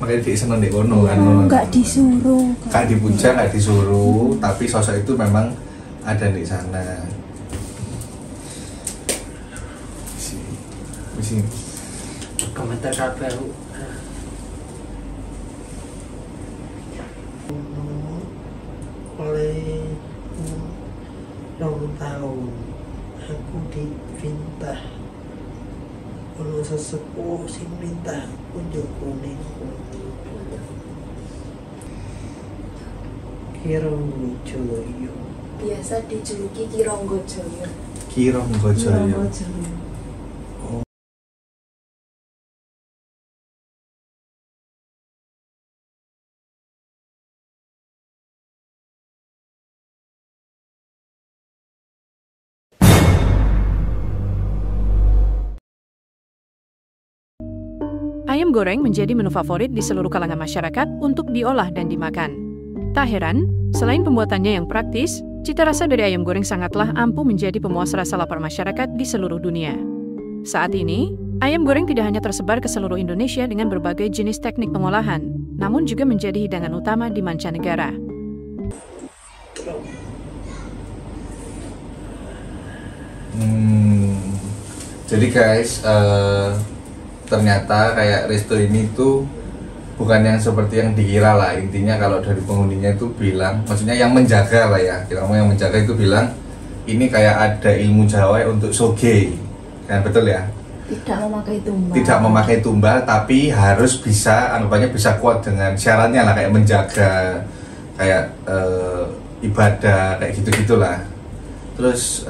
Makanya dia seneng di kono kan. Nggak disuruh. Kak dipuja, nggak disuruh, tapi sosok itu memang ada di sana. Sini. Komentar kabeh. Oleh 2 tahun aku diperintah ono sesepuh sing perintah aku njogo ning Kironggojoyo. Biasa dijuluki Kironggojoyo. Kironggojoyo. Ayam goreng menjadi menu favorit di seluruh kalangan masyarakat untuk diolah dan dimakan. Tak heran, selain pembuatannya yang praktis, cita rasa dari ayam goreng sangatlah ampuh menjadi pemuas rasa lapar masyarakat di seluruh dunia. Saat ini, ayam goreng tidak hanya tersebar ke seluruh Indonesia dengan berbagai jenis teknik pengolahan, namun juga menjadi hidangan utama di mancanegara. Jadi guys, ternyata kayak resto ini tuh bukan yang seperti yang dikira lah. Intinya kalau dari penghuninya itu bilang, maksudnya yang menjaga lah ya, kita ngomong yang menjaga itu bilang ini kayak ada ilmu Jawa untuk soge, kan betul ya? Tidak memakai tumbal. Tidak memakai tumbal, tapi harus bisa, anggapannya bisa kuat dengan syaratnya lah, kayak menjaga, kayak ibadah, kayak gitu-gitulah. Terus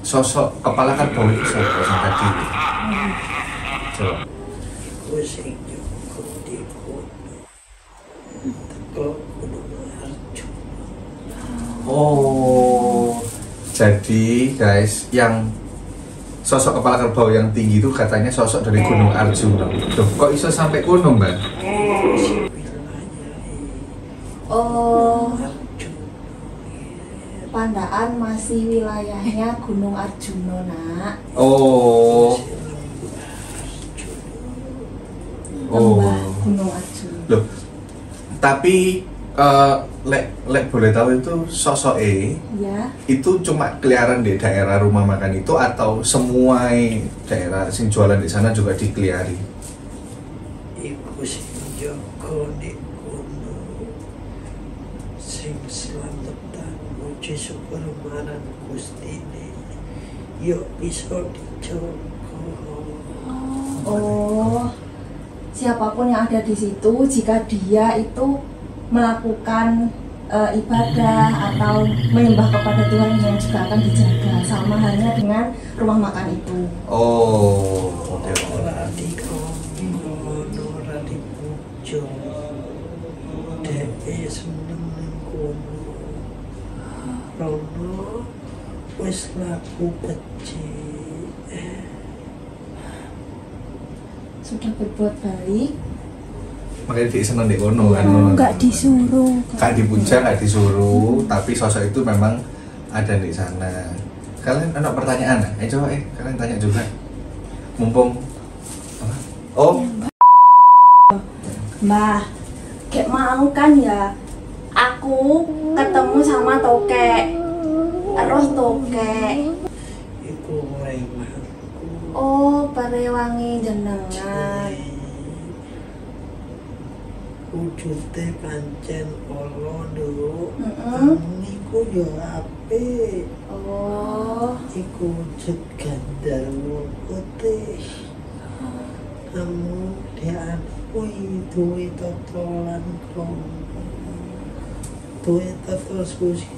sosok kepala kerbau itu siapa yang tadi? Coba. Sing njogo di kono. Teko Gunung Arjuna. Oh, jadi guys, yang sosok kepala kerbau yang tinggi itu katanya sosok dari Gunung Arjuna. Duh, kok iso sampai gunung, Mbak? Oh, Pandaan masih wilayahnya Gunung Arjuna, nak. Oh. Lembah Gunung Arjuna. Loh, tapi lek boleh tahu itu sosok Ya. itu cuma keliaran di daerah rumah makan itu atau semua daerah sing jualan di sana juga dikeliari? Iku sing njogo di kono. Sing slametan muji syukur marang Gustine. Yo bisa dijogo. Oh, siapapun yang ada di situ, jika dia itu melakukan ibadah atau menyembah kepada Tuhan, yang juga akan dijaga, sama halnya dengan rumah makan itu. Oh, oke. Ora dikono, ora dipujo. Deke seneng ning kono. Rono wis laku becik. Sudah berbuat baik, Makanya dia seneng di kono kan. nggak disuruh. Kak dipuja, nggak disuruh, tapi sosok itu memang ada di sana. Kalian ada pertanyaan? Coba kalian tanya juga. Mumpung apa? Oh, Mbah, kayak mau kan ya, aku ketemu sama tokek, terus tokek. Iku remangku. Oh, perewangi jenengan. Wujudnya pancen Allah lho. Mm-mm. Iku yo apik. Oh, Iku wujud Gandharwa putih. Kamu dianakku duwe totolan kromo. Duwe toto susi.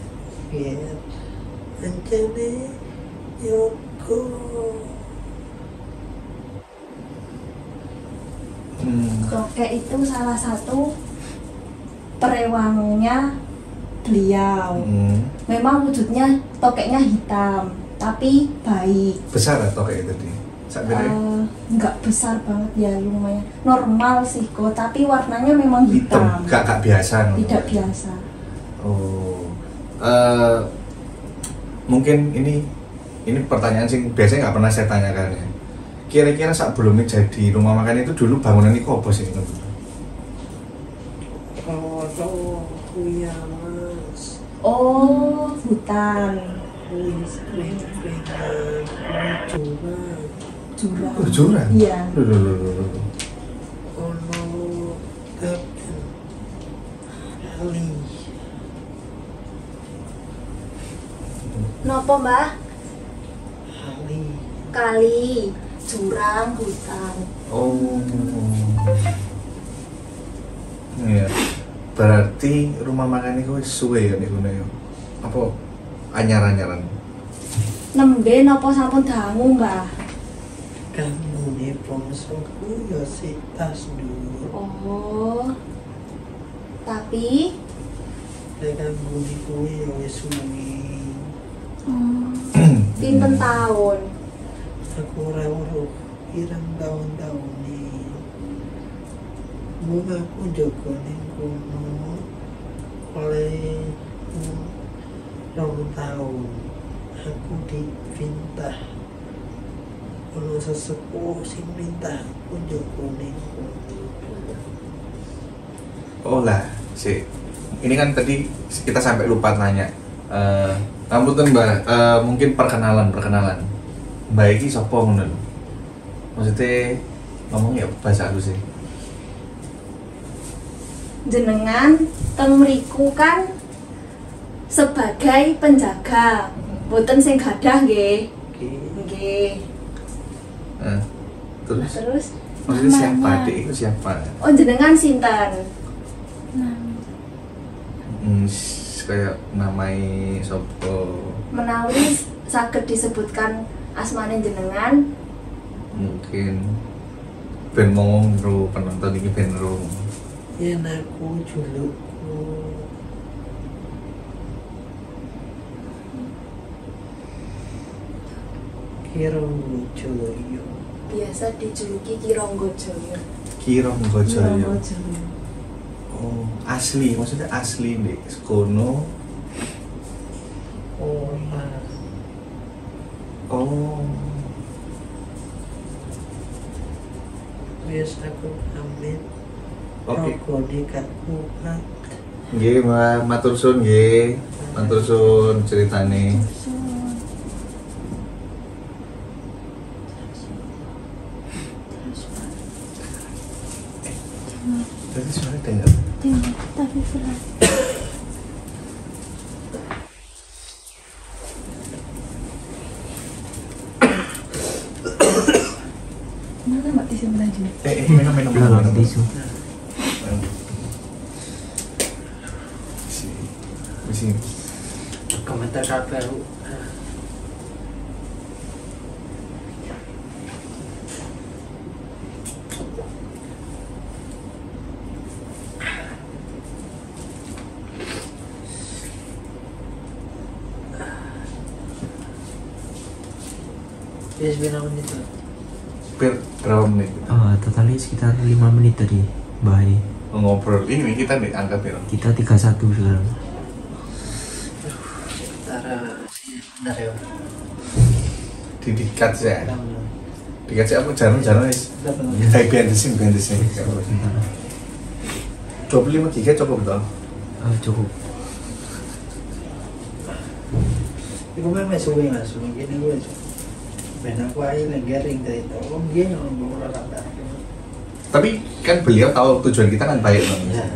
Biar pancene yoga. tokek itu salah satu perewanginya beliau. Memang wujudnya tokeknya hitam, tapi baik. besar atau kayak tadi? Nggak besar banget ya, lumayan normal sih kok, tapi warnanya memang hitam. Gak biasa. Tidak biasa. Oh, mungkin ini pertanyaan sih biasanya nggak pernah saya tanyakan ya. kira-kira sebelumnya jadi rumah makan itu dulu bangunan itu apa sih? Kalau kuya mas, Oh, hutan, kuya spring-springan, curang, jurang. Oh, jurang? Iya. Loh. ono tepen, kali, Nopo mbah? kali, Kali, jurang, hutan. Oh. Iya. Berarti rumah makan itu wis suwe ya niku ya. Apa anyar-anyaran? Nembe nopo sampun dangu mbah? kamu nih bongsoku ya si tas dulu. Oh. Tapi Kamu nih kue ya wis suwi. pinten tahun? Aku rawuh pirang tahun-tahun nih. Mula aku jaga ning kono oleh 2 tahun. Aku dipintah ono sesepuh sing minta aku jaga ning kono. Oh lah, sih. Ini kan tadi kita sampai lupa nanya. Ngapunten Mbak, mungkin perkenalan. Mbak iki sapa ngono lho. Maksudnya ngomong ya bahasa halus sih. Jenengan teng mriku kan sebagai penjaga, boten sing gadah nggih. Oke. Nggih. Terus Terus maksudnya siapa? namanya? Adik itu siapa? Oh jenengan sinten? Kayak namai sopo Menawi saged disebutkan asmane jenengan. mungkin ben ngomong ro penonton ini ben ro. Yen aku julukku Kiranggojoyo. Biasa dijuluki Kiranggojoyo. Kiranggojoyo. Oh, asli, maksudnya asli nih, sekono. Ora Oh, wis aku pamit. oke. Rogone gak kuat. Nggih, Mbak, matur suwun nggih. Matur suwun ceritane. Tadi suara dengar. Tapi berat. Mana mbak tisu lagi? Minum. tisu. Sini. Komentar baru. Wis berapa menit tuh? Berapa menit? Totalnya sekitar 5 menit tadi, Bahaya. Ngobrol. Ini kita nih angkat ya. Kita 31 sekarang. Bentar ya. Didikat saya. Dikat saya apa jarum wis. Kayak behind the scene. 25 giga cukup toh? Cukup. Iku memang suwe langsung gini gue. Ben aku aja ngegaring dari tolong dia ngomong orang. Tapi kan beliau tahu tujuan kita kan baik bang. Ya.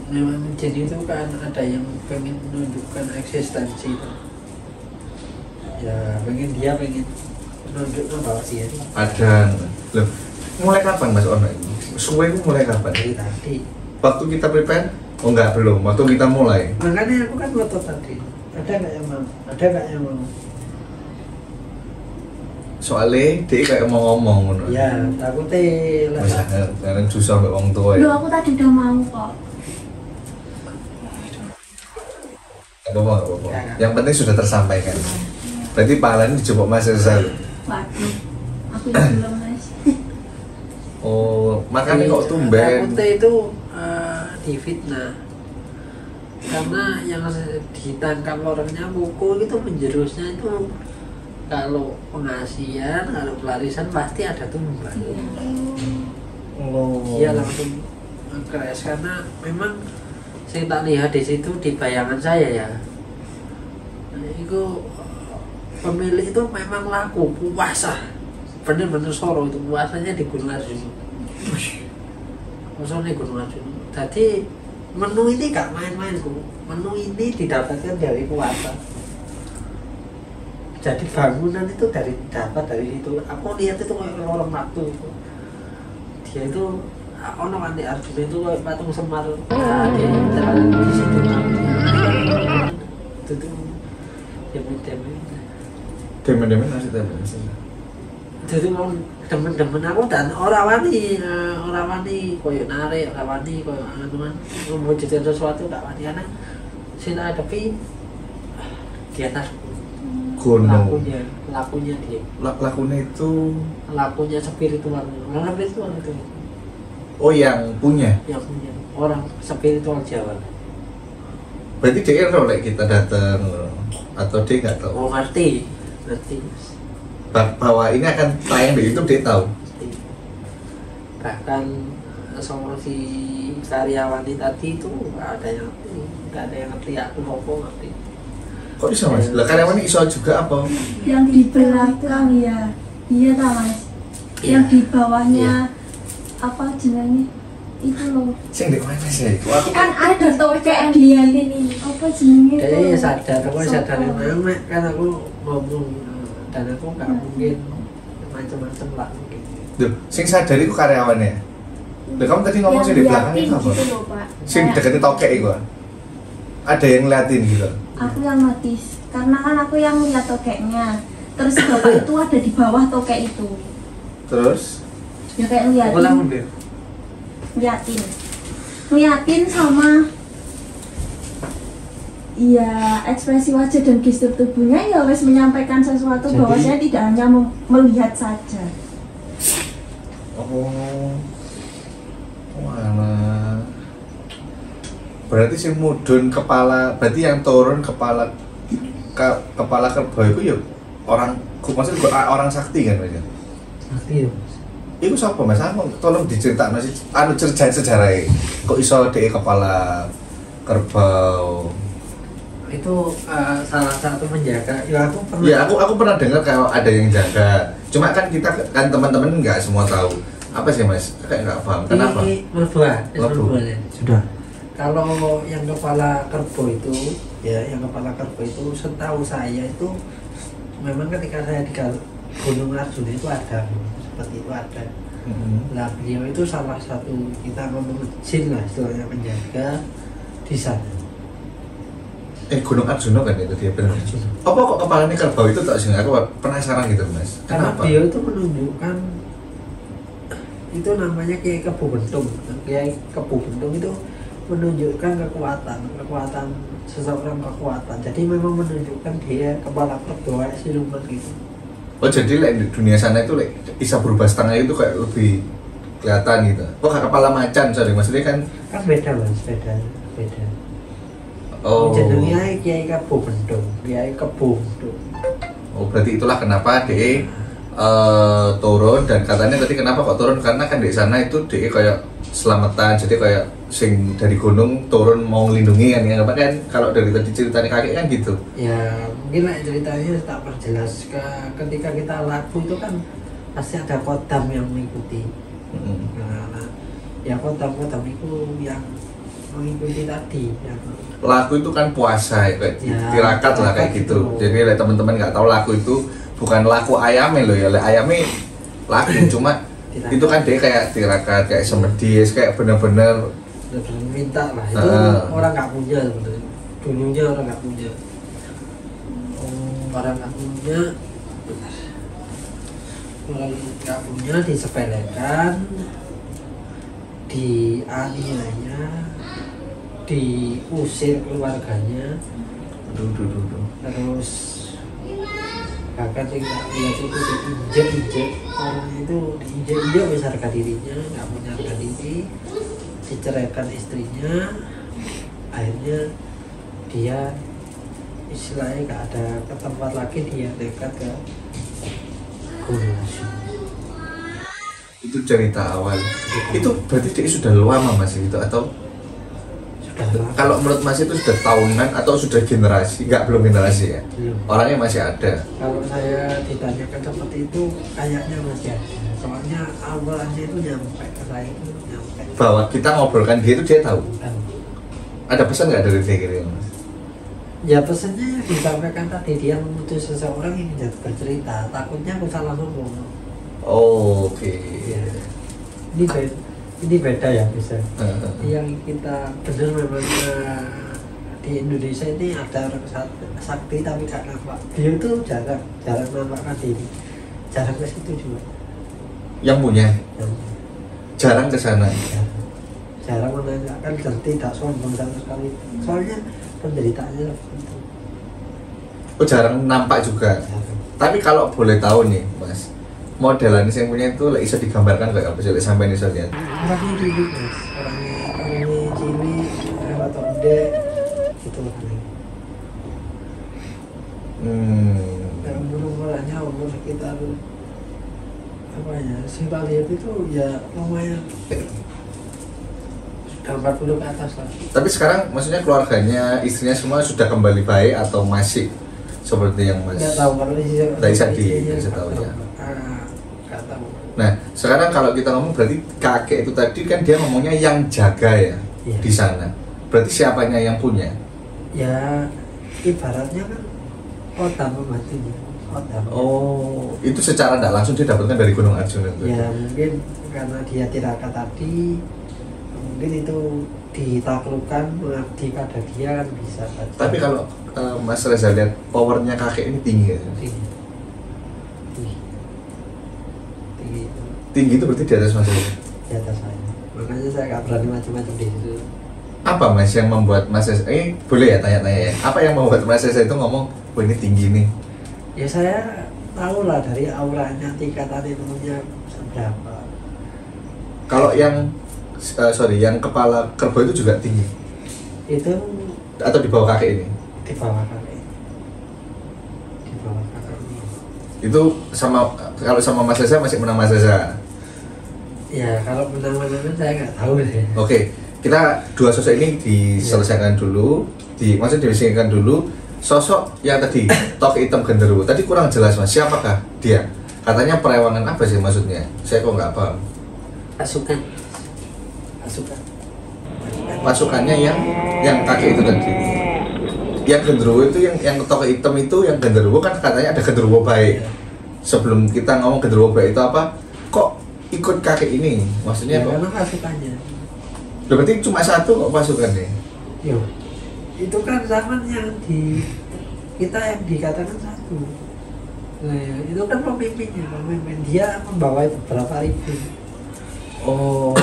Memang jadi itu kan ada yang pengen menunjukkan eksistensi itu. Ya dia pengen menunjukkan bahwa dia itu Ada. Loh, mulai kapan Mas Ono ini? Suwe itu mulai kapan? dari tadi. Waktu kita prepare? Oh enggak, belum. Waktu kita mulai. Makanya aku kan foto tadi. Ada nggak yang mau? Ada nggak yang mau? Soalnya dia kayak mau ngomong ngono. Ya takutnya lah. Sekarang susah mbak wong tua ya. Loh aku tadi udah mau kok. Gak apa-apa. Yang penting sudah tersampaikan. Berarti pahalanya dijemput Mas Rizal. Waduh, aku yang belum mas. Oh, makanya kok tumben. Takutnya itu difitnah. Karena yang ditangkap orangnya pukul itu menjurusnya itu kalau pengasihan, kalau pelarisan pasti ada tumbal. Oh. Dia langsung crash karena memang saya tak lihat di situ di bayangan saya ya. Itu pemilik itu memang laku puasa, bener-bener Soro itu puasanya di Gunung Arjuna. Maksudnya Gunung Arjuna. Jadi menu ini gak main-main Bu. Menu ini didapatkan dari puasa. Jadi bangunan itu dapat dari situ. Aku lihat itu kayak orang waktu itu. Dia itu ono kan di Arjuna itu kayak patung Semar. Nah, di situ. Itu Demen-demen nasi temen. jadi mau demen-demen aku dan orang wani koyo narik, orang wani koyo teman mewujudkan sesuatu gak wani karena sila hadapi di atas Gunung. lakunya dia Lakunya itu spiritual itu oh yang punya. orang spiritual Jawa. Berarti dia rolek kita datang atau dia nggak tahu? Oh ngerti. Bahwa ini akan tayang di YouTube dia tahu. Bahkan sama si karyawati tadi itu nggak ada yang ngerti aku ngomong ngerti. Kok bisa mas? Lah karyawan ini iso juga apa? Yang di belakang ya, iya tak mas. Yang di bawahnya apa jenenge itu loh. Sing di mana sih? Kan ada tokek dia ini. Apa jenenge? Jadi sadar yang mana kan aku ngomong dan aku nggak mungkin macam-macam lah mungkin. Duh, sing sadar itu karyawannya. Lah kamu tadi ngomong sih di belakang itu apa? Gitu loh, Pak. Sing deketin tokek itu. Ada yang ngeliatin gitu. Aku yang notice karena kan aku yang lihat tokeknya. Terus bapak itu ada di bawah tokek itu. Terus Ya kayak Aku langsung ngeliatin sama iya ekspresi wajah dan gestur tubuhnya ya wes menyampaikan sesuatu. Jadi, bahwa saya tidak hanya melihat saja. oh mana? Berarti sing mudun kepala, berarti yang turun kepala kepala kerbau itu ya orang, maksudnya orang sakti kan mas? Sakti ya. Iku siapa mas? Aku tolong diceritakan sih, cerita sejarahnya. Kok iso dek kepala kerbau? Itu salah satu penjaga. Ya aku pernah. Ya aku pernah dengar kalau ada yang jaga. Cuma kan kita kan teman-teman nggak semua tahu. Apa sih mas? Kayak nggak paham. Kenapa? Melebu. Sudah. Kalau yang kepala kerbau itu, ya yang kepala kerbau itu setahu saya itu memang ketika saya di Gunung Arjuna itu ada seperti itu ada. Nah beliau itu salah satu kita ngomong jin lah istilahnya penjaga di sana. Gunung Arjuna kan itu dia benar. Apa kok kepalanya kerbau itu tak sih? Aku penasaran gitu mas. Karena Kenapa? beliau itu menunjukkan itu namanya Kiai Kebu Bentung. Kiai Kebu Bentung itu menunjukkan kekuatan seseorang kekuatan. Jadi memang menunjukkan dia kepala kerbau siluman gitu. Oh jadi di dunia sana itu bisa berubah setengah itu kayak lebih kelihatan gitu. Oh kepala macan sorry maksudnya kan Beda mas, beda. oh Jenengnya Kiai Kebu Bentung. Kiai Kebu Bentung. oh berarti itulah kenapa dia turun, dan katanya tadi kenapa kok turun karena kan di sana itu dia kayak selamatan, jadi kayak sing dari gunung turun mau melindungi kan ya kan kalau dari tadi ceritanya kakek kan gitu. Ya mungkin lah ceritanya tak perjelas ketika kita laku itu kan pasti ada kodam yang mengikuti. Nah, ya kodam itu yang mengikuti tadi yang Laku itu kan puasa ya, kayak Ya, tirakat lah kayak tirakat gitu. gitu. Jadi teman-teman nggak tahu laku itu bukan laku ayamnya loh ya, ayamnya laku cuma Tirakat. itu kan dia kayak tirakat, kayak semedis, kayak bener-bener minta lah itu orang nggak punya sebenarnya. Dulunya orang nggak punya. Orang nggak punya disepelekan, dianiaya, diusir keluarganya, terus bahkan yang nggak lihat itu diinjek-injek, orang itu diinjek-injek bisa harga dirinya, nggak punya harga diri, diceraikan istrinya, akhirnya dia istilahnya nggak ada ke tempat lagi, dia dekat ke Gunung Arjuna. Itu cerita awal. Itu berarti dia sudah lama Mas itu atau Sudah lama. kalau menurut Mas itu sudah tahunan atau sudah generasi? Enggak, belum generasi ya. Belum. Orangnya masih ada. Kalau saya ditanyakan seperti itu kayaknya masih ada. Soalnya awalnya itu nyampe ke saya itu nyampe. Bahwa kita ngobrolkan dia itu dia tahu. Tahu. Ada pesan nggak dari dia kira Mas? Ya pesannya disampaikan tadi, dia memutus seseorang yang ingin bercerita, takutnya aku salah ngomong. Oh, oke. Ya. Ini beda ya bisa. Yang kita benar memang di Indonesia ini ada orang sakti tapi gak nampak. Dia itu jarang nampakkan diri, jarang ke situ juga. Yang punya Yang jarang ke sana. jarang menanyakan dan tidak sombong sama sekali. Soalnya penderitaannya itu. Oh, jarang nampak juga. Tapi kalau boleh tahu nih, Mas, modelan yang punya itu bisa digambarkan nggak kalau bisa sampai nih lihat? Orangnya cilik Mas, orangnya cilik, lewat onde gitu orangnya. Dan umur-umurnya umur sekitar apa ya, saya lihat itu ya lumayan sudah 40 ke atas lah. Tapi sekarang maksudnya keluarganya, istrinya semua sudah kembali baik atau masih seperti yang Mas? Nggak tahu kalau Nggak bisa tahu ya. Nggak tahu. Nah, sekarang kalau kita ngomong berarti kakek itu tadi kan dia ngomongnya yang jaga ya, Iya. di sana. Berarti siapanya yang punya? Ya ibaratnya kan kota membantunya. Kota. Oh, itu secara tidak langsung dia dapatkan dari Gunung Arjuna itu. Ya mungkin karena dia tirakat tadi, mungkin itu ditaklukkan mengabdi pada dia kan bisa saja. Tapi kalau Mas Reza lihat powernya kakek ini tinggi ya? tinggi, tinggi itu Tinggi itu berarti di atas Mas Reza. di atas saya. Makanya saya nggak berani macam-macam di situ. Apa Mas yang membuat Mas Reza, boleh ya tanya-tanya ya, apa yang membuat Mas Reza itu ngomong, wah ini tinggi nih? Ya saya tahu lah dari auranya, tingkatan ilmunya seberapa. Kalau yang yang kepala kerbau itu juga tinggi? Itu Atau di bawah kakek ini? di bawah kakek. Di bawah kakek ini. Itu sama, kalau sama Mas Reza masih menang Mas Reza? Ya kalau menang-menangan saya nggak tahu deh. Oke, kita dua sosok ini diselesaikan dulu, maksudnya diselesaikan dulu. Sosok yang tadi, toke hitam genderuwo, tadi kurang jelas Mas, siapakah dia? Katanya perewangan apa sih maksudnya? Saya kok nggak paham. Pasukan. Pasukannya yang kakek itu tadi. Yang genderuwo itu yang toke hitam itu yang genderuwo kan katanya ada genderuwo baik. Sebelum kita ngomong genderuwo baik itu apa? Kok ikut kakek ini? Maksudnya Ya, kok? karena pasukannya. Berarti cuma satu kok pasukannya? Yo, itu kan zaman yang kita yang dikatakan satu. Nah, itu kan pemimpin dia membawa beberapa ribu. Oh,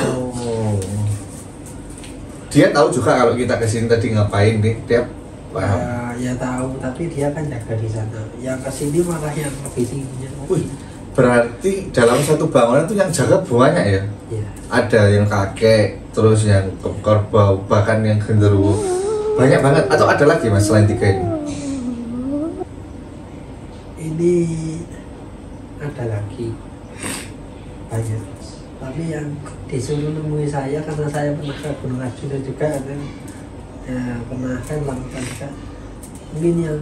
dia tahu juga kalau kita kesini tadi ngapain nih, dia paham. Ya tahu, tapi dia kan jaga di sana. Yang kesini malah yang lebih tingginya. Wih, berarti dalam satu bangunan itu yang jaga banyak ya? Ya. Ada yang kakek, terus yang kerbau, bahkan yang genderuwo. Banyak banget. Atau ada lagi Mas selain tiga ini? Ini ada lagi banyak. Tapi yang disuruh nemui saya karena saya pernah ke Gunung Arjuna juga kan, pernah kan lakukan juga. Mungkin yang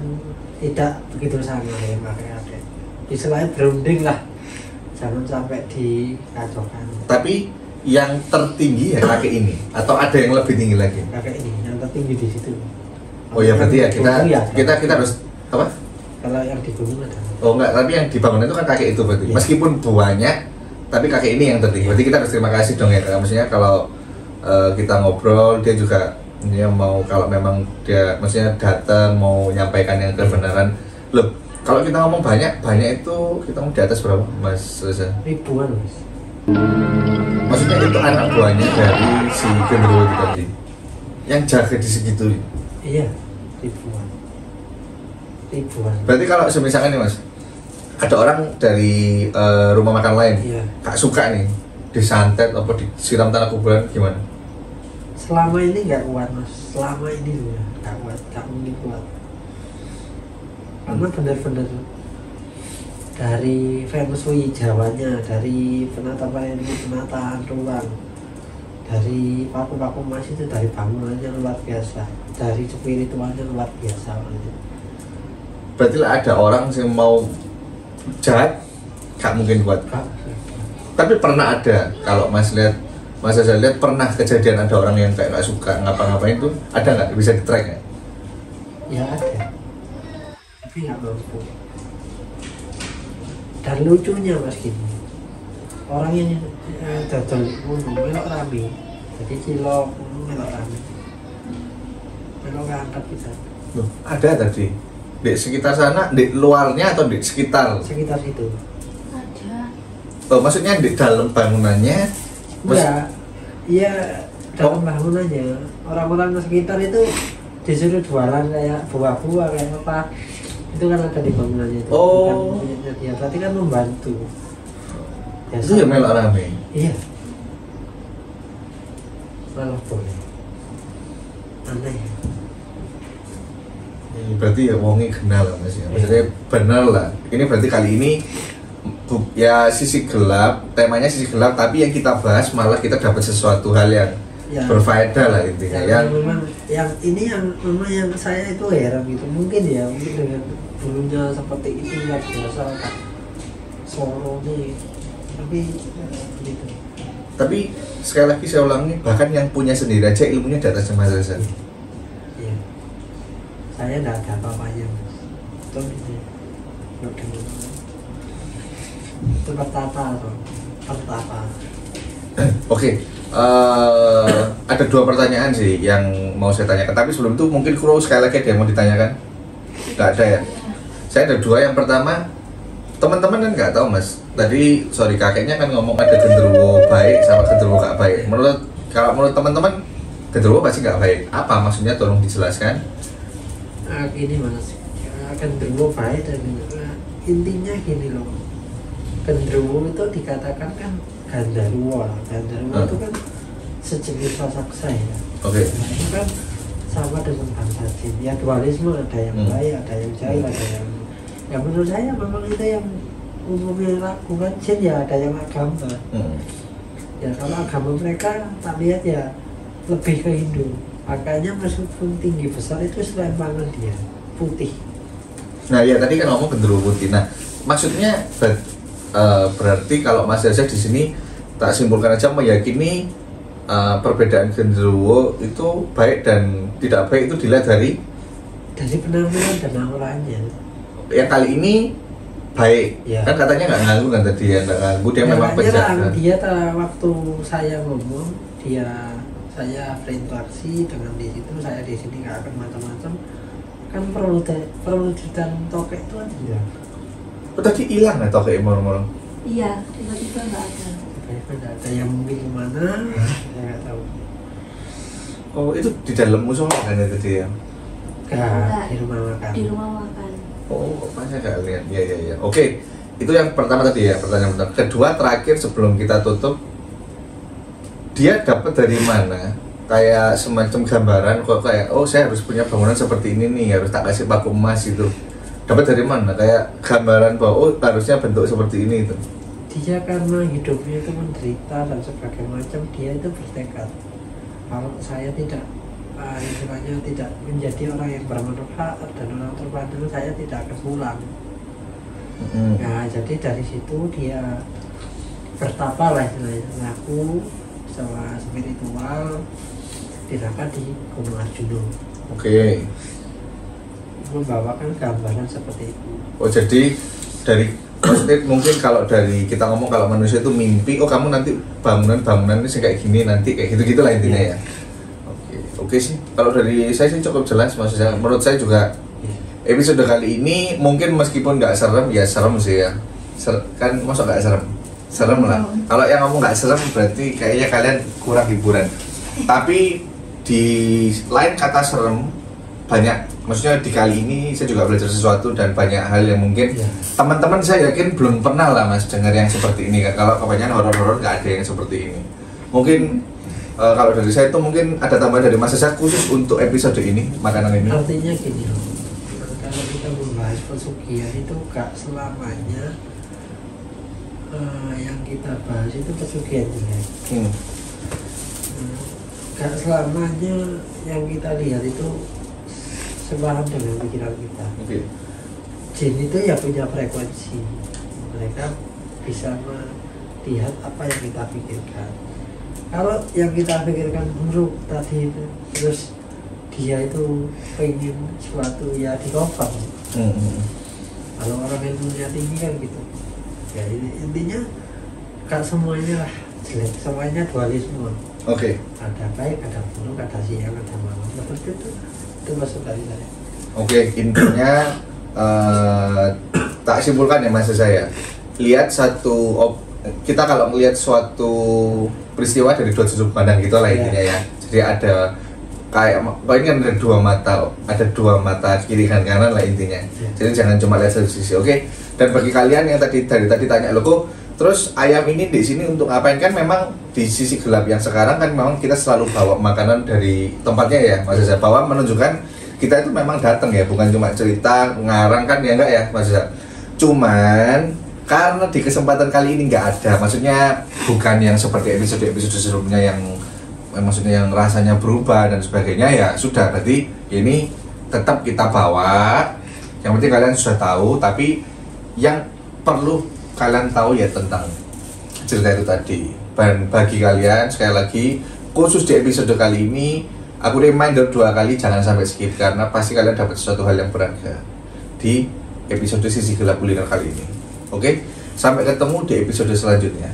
tidak begitu sama ya makanya ada. Istilahnya berunding lah, jangan sampai dikacaukan. Tapi yang tertinggi ya kakek ini, atau ada yang lebih tinggi lagi? Kakek ini yang tertinggi di situ. Oh ya berarti ya Gunung kita harus apa? Kalau yang di gunung ada. Oh enggak, tapi yang di bangunan itu kan kakek itu berarti. Iya. Meskipun banyak, tapi kakek ini yang tertinggi. Berarti kita harus terima kasih dong ya. Maksudnya kalau kita ngobrol, dia juga dia mau kalau memang dia maksudnya datang mau menyampaikan yang kebenaran. Loh, kalau kita ngomong banyak itu kita ngomong di atas berapa Mas Reza? Ribuan Mas. Maksudnya itu anak buahnya dari si genderuwo itu tadi yang jaga di segitu. Iya, ribuan. Berarti kalau misalkan nih Mas, ada orang dari rumah makan lain, Iya. gak suka nih disantet atau disiram tanah kuburan gimana? Selama ini nggak kuat Mas. Selama ini ya nggak kuat, nggak mungkin kuat. karena benar-benar dari feng shui Jawanya, dari penataan ruang, dari paku-paku emas itu, dari bangunannya luar biasa, dari spiritualnya luar biasa. Berarti lah ada orang yang mau jahat, gak mungkin buat. Tapi pernah ada, kalau Mas Azhar lihat pernah kejadian ada orang yang kayak gak suka ngapa-ngapain itu, ada nggak? Bisa di-track nggak? Ya ada, tapi nggak mampu. Dan lucunya Mas gini, orang yang dodol melok rame, jadi cilok melok rame, melok ngangkat kita. Loh, ada tadi di sekitar sana, di luarnya atau di sekitar? Sekitar situ. Ada. Oh, maksudnya di dalam bangunannya? Enggak, iya dalam bangunannya. Orang-orang sekitar itu disuruh jualan kayak buah-buah kayak apa, itu kan ada di bangunannya itu. Oh. Bukan punyanya dia, berarti kan membantu. Ya, Itu ya melok rame. Iya. Malah boleh. Aneh. Berarti ya wongi kenal lah Mas ya. Maksudnya benar lah. Ini berarti kali ini ya sisi gelap, temanya sisi gelap, tapi yang kita bahas malah kita dapat sesuatu hal yang Ya. berfaedah lah intinya. Yang memang yang ini yang memang yang saya itu heran gitu. Mungkin dengan dulunya seperti itu luar biasa kan. Solo nih. Tapi gitu. Tapi sekali lagi saya ulangi, bahkan yang punya sendiri aja ilmunya di atas Mas Azhar. Iya. Saya enggak ada apa-apanya. Itu gitu. Itu pertapa tuh. Pertapa. Oke, ada dua pertanyaan sih yang mau saya tanyakan. Tapi sebelum itu mungkin Kuro sekali lagi ada yang mau ditanyakan? Nggak ada ya? Saya ada dua. Yang pertama, teman-teman kan nggak tahu Mas. Tadi kakeknya kan ngomong ada genderuwo baik sama genderuwo nggak baik. Kalau menurut teman-teman genderuwo pasti nggak baik. Apa maksudnya? Tolong dijelaskan. Gini Mas, genderuwo baik dan intinya gini loh. Genderuwo itu dikatakan kan gandaruwo. Gandaruwo itu kan sejenis raksasa ya. Oke. Nah, itu kan sama dengan bangsa jin. Ya dualisme, ada yang baik, ada yang jahil, ada yang. Ya menurut saya memang itu yang umumnya lakukan jin ya, ada yang agama. Ya kalau agama mereka tak lihat ya lebih ke Hindu. Makanya meskipun tinggi besar itu selempangan dia putih. Nah ya tadi kan ngomong genderuwo putih. Nah maksudnya berarti kalau Mas Azhar di sini tak simpulkan aja meyakini perbedaan genderuwo itu baik dan tidak baik itu dilihat dari penampilan dan auranya. Yang kali ini baik, Ya. Kan katanya nggak nganggu kan tadi ya, nggak nganggu dia memang penjaga. Dia waktu saya ngomong saya berinteraksi dengan di situ, saya di sini nggak akan macam-macam. Kan perlu dan tokek itu aja. Oh, tadi hilang ya tokek moro-moro? Iya, tiba-tiba nggak ada. Tiba-tiba nggak ada, yang mungkin kemana, saya nggak tahu. Oh itu di dalam musola kan ya tadi ya? Nggak, di rumah makan. Di rumah makan. Oh, apa saya nggak lihat? Ya. Oke, itu yang pertama tadi ya, pertanyaan pertama. Kedua, terakhir sebelum kita tutup, dia dapat dari mana? Kayak semacam gambaran kok kayak, oh saya harus punya bangunan seperti ini nih, harus tak kasih paku emas gitu. Dapat dari mana? Kayak gambaran bahwa oh harusnya bentuk seperti ini itu. Dia karena hidupnya itu menderita dan sebagainya macam, dia itu bertekad. Kalau saya tidak istilahnya tidak menjadi orang yang bermanfaat dan orang terpandang, saya tidak akan pulang. Nah jadi dari situ dia bertapa lah istilahnya, ngaku secara spiritual ditangkap di Gunung Arjuna. Oke. Membawakan gambaran seperti itu. Oh jadi dari maksudnya mungkin kalau dari kita ngomong kalau manusia itu mimpi, oh kamu nanti bangunan ini kayak gini nanti kayak gitu gitulah intinya ya. Oke sih, kalau dari saya sih cukup jelas maksudnya. Menurut saya juga episode kali ini mungkin meskipun nggak serem ya serem sih ya. Kan masuk nggak serem? Serem lah. Kalau yang ngomong nggak serem berarti kayaknya kalian kurang hiburan. Tapi di lain kata serem banyak. Maksudnya di kali ini saya juga belajar sesuatu dan banyak hal yang mungkin teman-teman saya yakin belum pernah lah Mas dengar yang seperti ini kan. Kalau kebanyakan horor-horor nggak ada yang seperti ini. Mungkin kalau dari saya itu mungkin ada tambahan dari Mas Azhar khusus untuk episode ini, makanan ini. Artinya gini loh, kalau kita membahas bahas pesugihan itu gak selamanya yang kita bahas itu pesugihan juga. Gak selamanya yang kita lihat itu sepaham dengan pikiran kita. Jin itu ya punya frekuensi, mereka bisa melihat apa yang kita pikirkan. Kalau yang kita pikirkan buruk tadi itu, terus dia itu pengen suatu ya dikofam. Kalau orang ilmunya tinggi kan gitu. Ya intinya gak semuanya lah jelek, semuanya dualisme. Ada baik, ada buruk, ada siang, ada malam. Seperti itu masuk dari saya. Intinya tak simpulkan ya maksud saya. Lihat kita kalau melihat suatu peristiwa dari dua sudut pandang gitu lah intinya ya. Jadi ada kayak ini kan ada dua mata kiri dan kanan lah intinya. Jadi jangan cuma lihat satu sisi. Dan bagi kalian yang dari tadi tanya loh kok terus ayam ini di sini untuk ngapain, kan memang di sisi gelap yang sekarang kan memang kita selalu bawa makanan dari tempatnya ya maksud saya, bawa menunjukkan kita itu memang datang ya, bukan cuma cerita ngarang kan ya enggak ya maksud saya. Cuman karena di kesempatan kali ini nggak ada, maksudnya bukan yang seperti episode sebelumnya yang maksudnya yang rasanya berubah dan sebagainya, ya sudah berarti ini tetap kita bawa. Yang penting kalian sudah tahu, tapi yang perlu kalian tahu ya tentang cerita itu tadi. Dan bagi kalian sekali lagi khusus di episode kali ini aku reminder 2 kali jangan sampai skip karena pasti kalian dapat sesuatu hal yang berharga di episode Sisi Gelap Kuliner kali ini. Sampai ketemu di episode selanjutnya.